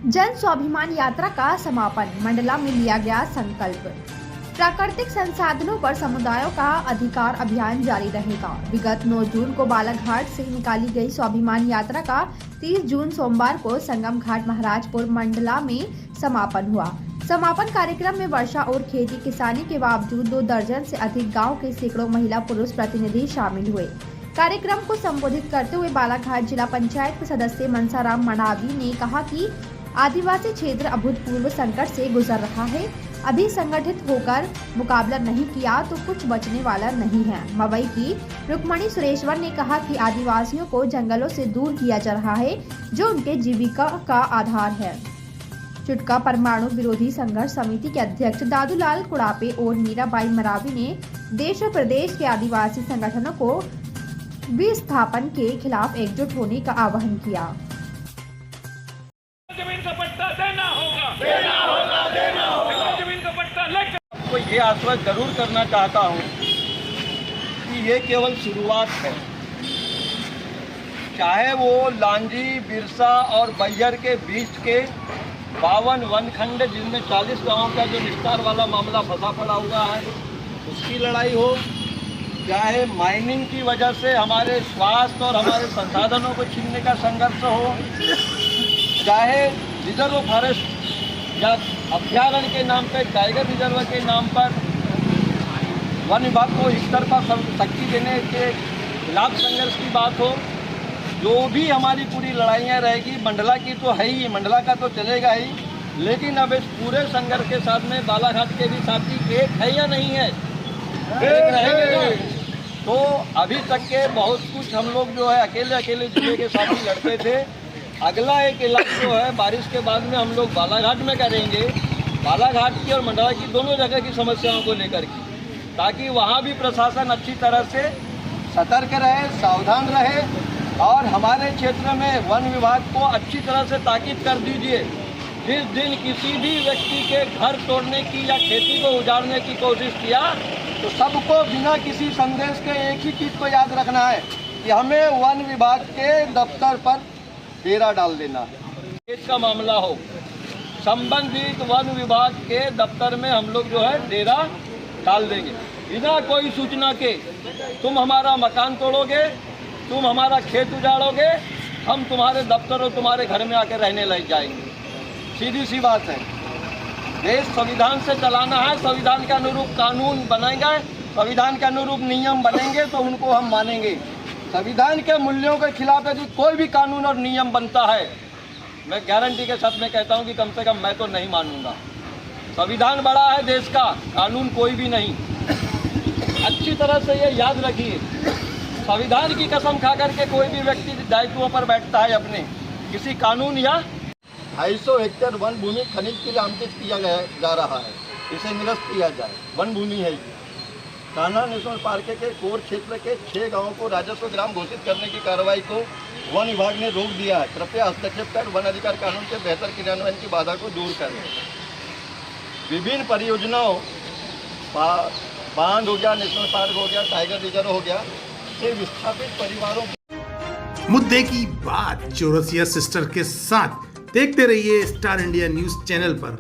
जन स्वाभिमान यात्रा का समापन, मंडला में लिया गया संकल्प। प्राकृतिक संसाधनों पर समुदायों का अधिकार अभियान जारी रहेगा। विगत 9 जून को बालाघाट से निकाली गई स्वाभिमान यात्रा का 30 जून सोमवार को संगम घाट महाराजपुर मंडला में समापन हुआ। समापन कार्यक्रम में वर्षा और खेती किसानी के बावजूद 2 दर्जन से अधिक गांव के सैकड़ों महिला पुरुष प्रतिनिधि शामिल हुए। कार्यक्रम को संबोधित करते हुए बालाघाट जिला पंचायत के सदस्य मनसाराम मडावी ने कहा कि आदिवासी क्षेत्र अभूतपूर्व संकट से गुजर रहा है। अभी संगठित होकर मुकाबला नहीं किया तो कुछ बचने वाला नहीं है। मवई की रुक्मणी सुरेश्वर ने कहा कि आदिवासियों को जंगलों से दूर किया जा रहा है, जो उनके जीविका का आधार है। चुटका परमाणु विरोधी संघर्ष समिति के अध्यक्ष दादूलाल कुड़ापे और मीराबाई मरावी ने देश और प्रदेश के आदिवासी संगठनों को विस्थापन के खिलाफ एकजुट होने का आह्वान किया। जमीन का पट्टा देना होगा। जमीन का पट्टा लेकर आपको ये आश्वस्त जरूर करना चाहता हूँ कि ये केवल शुरुआत है। चाहे वो लांजी, बिरसा और बैजर के बीच के 52 वनखंड जिनमें 40 गाँव का जो विस्तार वाला मामला फंसा पड़ा हुआ है उसकी लड़ाई हो, चाहे माइनिंग की वजह से हमारे स्वास्थ्य और हमारे संसाधनों को छीनने का संघर्ष हो, चाहे रिजर्व फॉरेस्ट या अभ्यारण्य के नाम पर, टाइगर रिजर्व के नाम पर वन विभाग को इस तरफा शक्ति देने के खिलाफ संघर्ष की बात हो, जो भी हमारी पूरी लड़ाइयाँ रहेगी। मंडला की तो है ही, मंडला का तो चलेगा ही, लेकिन अब इस पूरे संघर्ष के साथ में बालाघाट के भी साथी एक है या नहीं है, एक रहेंगे। तो अभी तक के बहुत कुछ हम लोग जो है अकेले जिले के साथी लड़ते थे। अगला एक इलाका जो है बारिश के बाद में हम लोग बालाघाट में करेंगे, बालाघाट की और मंडला की दोनों जगह की समस्याओं को लेकर के, ताकि वहाँ भी प्रशासन अच्छी तरह से सतर्क रहे, सावधान रहे और हमारे क्षेत्र में वन विभाग को अच्छी तरह से ताकीद कर दीजिए। जिस दिन किसी भी व्यक्ति के घर तोड़ने की या खेती को उजाड़ने की कोशिश किया तो सबको बिना किसी संदेश के एक ही चीज़ को याद रखना है कि हमें वन विभाग के दफ्तर पर डेरा डाल देना है। खेत का मामला हो, संबंधित वन विभाग के दफ्तर में हम लोग जो है डेरा डाल देंगे बिना कोई सूचना के। तुम हमारा मकान तोड़ोगे, तुम हमारा खेत उजाड़ोगे, हम तुम्हारे दफ्तर और तुम्हारे घर में आकर रहने लग जाएंगे। सीधी सी बात है। देश संविधान से चलाना है, संविधान के अनुरूप कानून बनेगा, संविधान के अनुरूप नियम बनेंगे तो उनको हम मानेंगे। संविधान के मूल्यों के खिलाफ यदि कोई भी कानून और नियम बनता है, मैं गारंटी के साथ में कहता हूं कि कम से कम मैं तो नहीं मानूंगा। संविधान बड़ा है देश का, कानून कोई भी नहीं। अच्छी तरह से ये याद रखिए, संविधान की कसम खा करके कोई भी व्यक्ति दायित्वों पर बैठता है अपने, किसी कानून या 250 हेक्टेयर वन भूमि खनिज के लिए आवंटित किया जा रहा है, इसे निरस्त किया जाए। वन भूमि है ये। कान्हा नेशनल पार्क के कोर क्षेत्र के 6 गांवों को राजस्व ग्राम घोषित करने की कार्रवाई को वन विभाग ने रोक दिया है। कृपया हस्तक्षेप कर वन अधिकार कानून के बेहतर क्रियान्वयन की बाधा को दूर करें। विभिन्न परियोजनाओं, बांध हो गया, नेशनल पार्क हो गया, टाइगर रिजर्व हो गया, से विस्थापित परिवारों मुद्दे की बात चौरसिया सिस्टर के साथ देखते रहिए स्टार इंडिया न्यूज चैनल पर।